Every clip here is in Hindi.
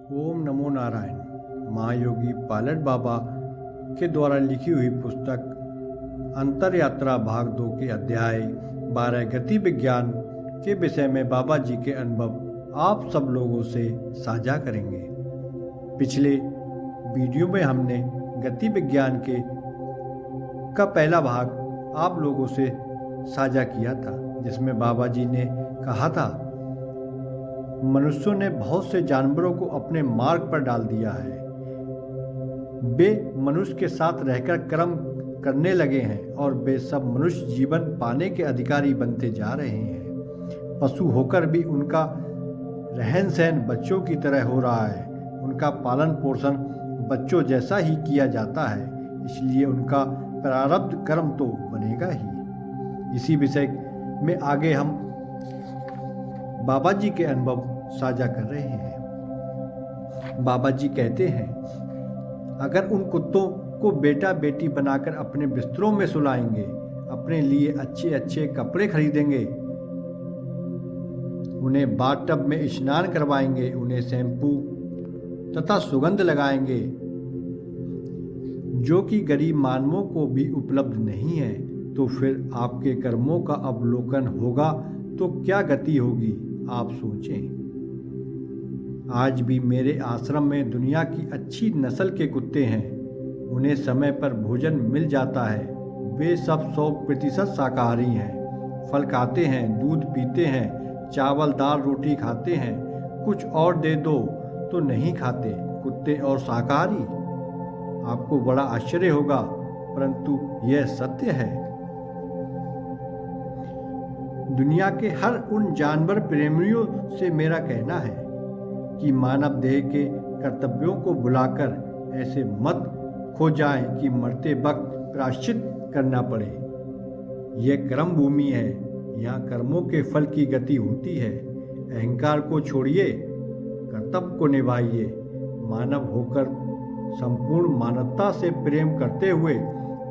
ओम नमो नारायण महायोगी पायलट बाबा के द्वारा लिखी हुई पुस्तक अंतर यात्रा भाग 2 के अध्याय 12 गति विज्ञान के विषय में बाबा जी के अनुभव आप सब लोगों से साझा करेंगे। पिछले वीडियो में हमने गति विज्ञान का पहला भाग आप लोगों से साझा किया था, जिसमें बाबा जी ने कहा था मनुष्यों ने बहुत से जानवरों को अपने मार्ग पर डाल दिया है। वे मनुष्य के साथ रहकर कर्म करने लगे हैं और वे सब मनुष्य जीवन पाने के अधिकारी बनते जा रहे हैं। पशु होकर भी उनका रहन सहन बच्चों की तरह हो रहा है। उनका पालन पोषण बच्चों जैसा ही किया जाता है, इसलिए उनका प्रारब्ध कर्म तो बनेगा ही। इसी विषय में आगे हम बाबा जी के अनुभव साझा कर रहे हैं। बाबा जी कहते हैं, अगर उन कुत्तों को बेटा बेटी बनाकर अपने बिस्तरों में सुलाएंगे, अपने लिए अच्छे अच्छे कपड़े खरीदेंगे, उन्हें बाथटब में स्नान करवाएंगे, उन्हें शैम्पू तथा सुगंध लगाएंगे, जो कि गरीब मानवों को भी उपलब्ध नहीं है, तो फिर आपके कर्मों का अवलोकन होगा तो क्या गति होगी, आप सोचें। आज भी मेरे आश्रम में दुनिया की अच्छी नस्ल के कुत्ते हैं। उन्हें समय पर भोजन मिल जाता है। वे सब 100% शाकाहारी हैं। फल खाते हैं, दूध पीते हैं, चावल दाल रोटी खाते हैं। कुछ और दे दो तो नहीं खाते। कुत्ते और शाकाहारी। आपको बड़ा आश्चर्य होगा, परंतु यह सत्य है। दुनिया के हर उन जानवर प्रेमियों से मेरा कहना है कि मानव देह के कर्तव्यों को भुलाकर ऐसे मत खो जाएं कि मरते वक्त प्रायश्चित करना पड़े। यह कर्म भूमि है, यहाँ कर्मों के फल की गति होती है। अहंकार को छोड़िए, कर्तव्य को निभाइए। मानव होकर संपूर्ण मानवता से प्रेम करते हुए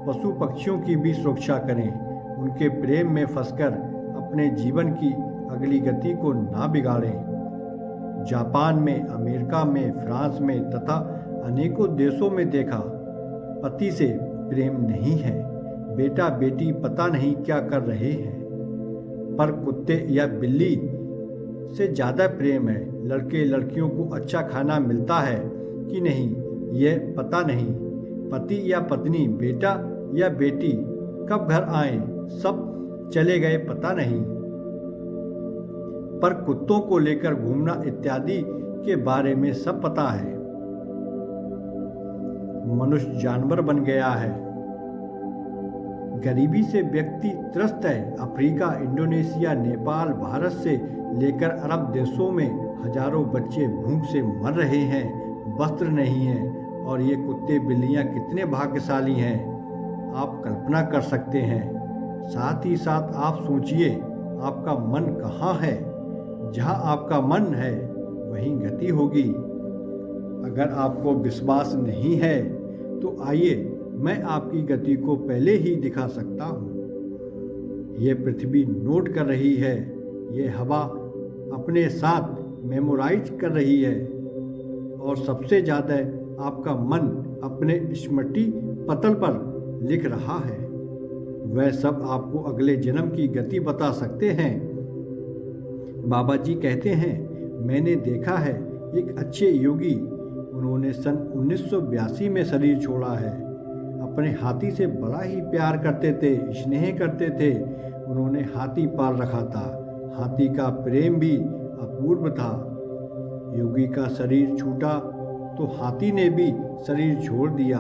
पशु पक्षियों की भी सुरक्षा करें। उनके प्रेम में फंसकर अपने जीवन की अगली गति को ना बिगाड़ें। जापान में, अमेरिका में, फ्रांस में तथा अनेकों देशों में देखा, पति से प्रेम नहीं है। बेटा बेटी पता नहीं क्या कर रहे हैं, पर कुत्ते या बिल्ली से ज़्यादा प्रेम है। लड़के लड़कियों को अच्छा खाना मिलता है कि नहीं, यह पता नहीं। पति या पत्नी, बेटा या बेटी कब घर आए, सब चले गए पता नहीं। पर कुत्तों को लेकर घूमना इत्यादि के बारे में सब पता है। मनुष्य जानवर बन गया है। गरीबी से व्यक्ति त्रस्त है। अफ्रीका, इंडोनेशिया, नेपाल, भारत से लेकर अरब देशों में हजारों बच्चे भूख से मर रहे हैं। वस्त्र नहीं है, और ये कुत्ते बिल्लियां कितने भाग्यशाली हैं, आप कल्पना कर सकते हैं। साथ ही साथ आप सोचिए, आपका मन कहाँ है? जहाँ आपका मन है वहीं गति होगी। अगर आपको विश्वास नहीं है तो आइए, मैं आपकी गति को पहले ही दिखा सकता हूँ। ये पृथ्वी नोट कर रही है, ये हवा अपने साथ मेमोराइज कर रही है, और सबसे ज़्यादा आपका मन अपने स्मृति पटल पर लिख रहा है। वह सब आपको अगले जन्म की गति बता सकते हैं। बाबा जी कहते हैं, मैंने देखा है एक अच्छे योगी, उन्होंने सन 1982 में शरीर छोड़ा है। अपने हाथी से बड़ा ही प्यार करते थे, स्नेह करते थे। उन्होंने हाथी पाल रखा था। हाथी का प्रेम भी अपूर्व था। योगी का शरीर छूटा तो हाथी ने भी शरीर छोड़ दिया।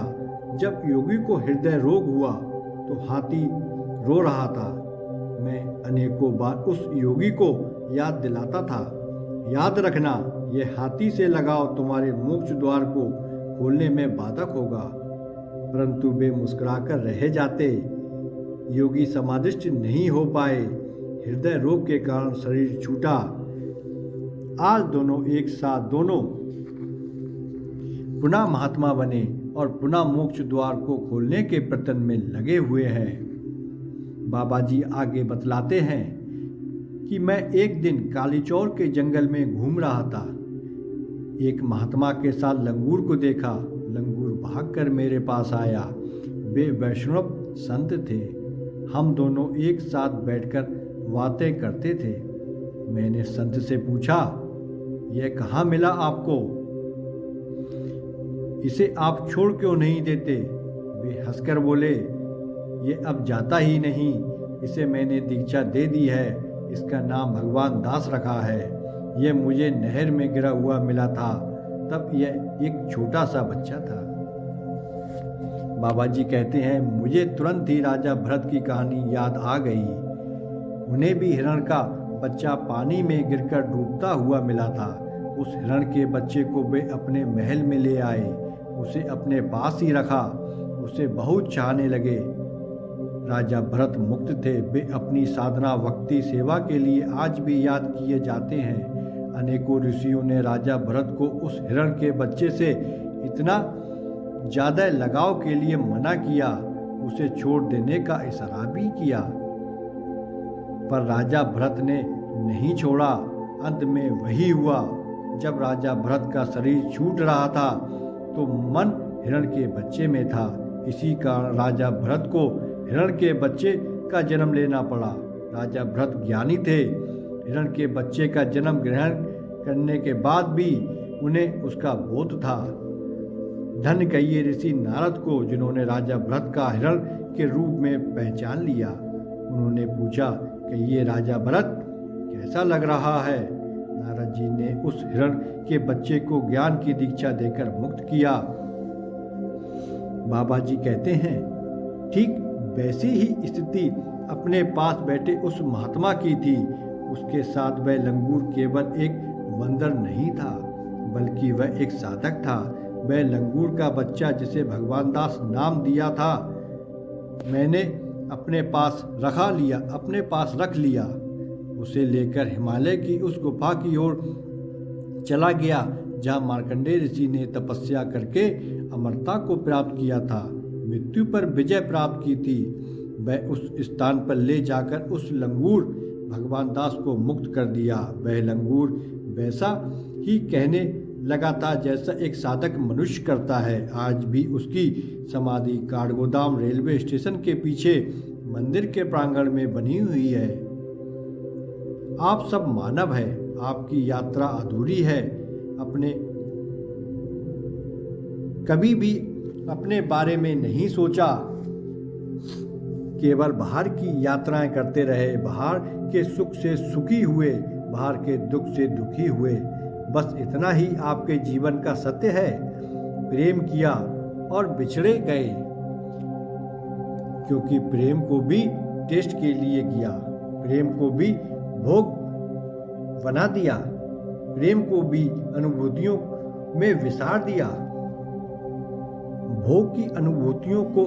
जब योगी को हृदय रोग हुआ तो हाथी रो रहा था। मैं अनेकों बार उस योगी को याद दिलाता था, याद रखना, यह हाथी से लगाव तुम्हारे मोक्ष द्वार को खोलने में बाधक होगा। परंतु वे मुस्कुराकर रह जाते। योगी समाधिस्थ नहीं हो पाए। हृदय रोग के कारण शरीर छूटा। आज दोनों एक साथ, दोनों पुनः महात्मा बने और पुनः मोक्ष द्वार को खोलने के प्रयत्न में लगे हुए हैं। बाबा जी आगे बतलाते हैं कि मैं एक दिन कालीचौर के जंगल में घूम रहा था। एक महात्मा के साथ लंगूर को देखा। लंगूर भागकर मेरे पास आया। वे वैष्णव संत थे। हम दोनों एक साथ बैठकर बातें करते थे। मैंने संत से पूछा, यह कहाँ मिला आपको? इसे आप छोड़ क्यों नहीं देते? वे हंसकर बोले, ये अब जाता ही नहीं। इसे मैंने दीक्षा दे दी है। इसका नाम भगवान दास रखा है। यह मुझे नहर में गिरा हुआ मिला था। तब यह एक छोटा सा बच्चा था। बाबा जी कहते हैं, मुझे तुरंत ही राजा भरत की कहानी याद आ गई। उन्हें भी हिरण का बच्चा पानी में गिरकर डूबता हुआ मिला था। उस हिरण के बच्चे को वे अपने महल में ले आए। उसे अपने पास ही रखा। उसे बहुत चाहने लगे। राजा भरत मुक्त थे। वे अपनी साधना भक्ति सेवा के लिए आज भी याद किए जाते हैं। अनेकों ऋषियों ने राजा भरत को उस हिरण के बच्चे से इतना ज़्यादा लगाव के लिए मना किया, उसे छोड़ देने का इशारा भी किया, पर राजा भरत ने नहीं छोड़ा। अंत में वही हुआ। जब राजा भरत का शरीर छूट रहा था तो मन हिरण के बच्चे में था। इसी कारण राजा भरत को हिरण के बच्चे का जन्म लेना पड़ा। राजा भरत ज्ञानी थे। हिरण के बच्चे का जन्म ग्रहण करने के बाद भी उन्हें उसका बोध था। धन्य कहिए ऋषि नारद को, जिन्होंने राजा भरत का हिरण के रूप में पहचान लिया। उन्होंने पूछा, कहिए राजा भरत, कैसा लग रहा है? नारद जी ने उस हिरण के बच्चे को ज्ञान की दीक्षा देकर मुक्त किया। बाबा जी कहते हैं, ठीक वैसी ही स्थिति अपने पास बैठे उस महात्मा की थी। उसके साथ वह लंगूर केवल एक बंदर नहीं था, बल्कि वह एक साधक था। वह लंगूर का बच्चा, जिसे भगवान दास नाम दिया था, मैंने अपने पास रख लिया। उसे लेकर हिमालय की उस गुफा की ओर चला गया जहाँ मार्कंडेय ऋषि ने तपस्या करके अमरता को प्राप्त किया था, मृत्यु पर विजय प्राप्त की थी। वह उस स्थान पर ले जाकर उस लंगूर भगवान दास को मुक्त कर दिया। वह लंगूर वैसा ही कहने लगा था जैसा एक साधक मनुष्य करता है। आज भी उसकी समाधि काठगोदाम रेलवे स्टेशन के पीछे मंदिर के प्रांगण में बनी हुई है। आप सब मानव है। आपकी यात्रा अधूरी है। कभी भी अपने बारे में नहीं सोचा, केवल बाहर की यात्राएं करते रहे। बाहर के सुख से सुखी हुए, बाहर के दुख से दुखी हुए। बस इतना ही आपके जीवन का सत्य है। प्रेम किया और बिछड़े गए, क्योंकि प्रेम को भी टेस्ट के लिए किया। प्रेम को भी भोग बना दिया। प्रेम को भी अनुभूतियों में विसार दिया। भोग की अनुभूतियों को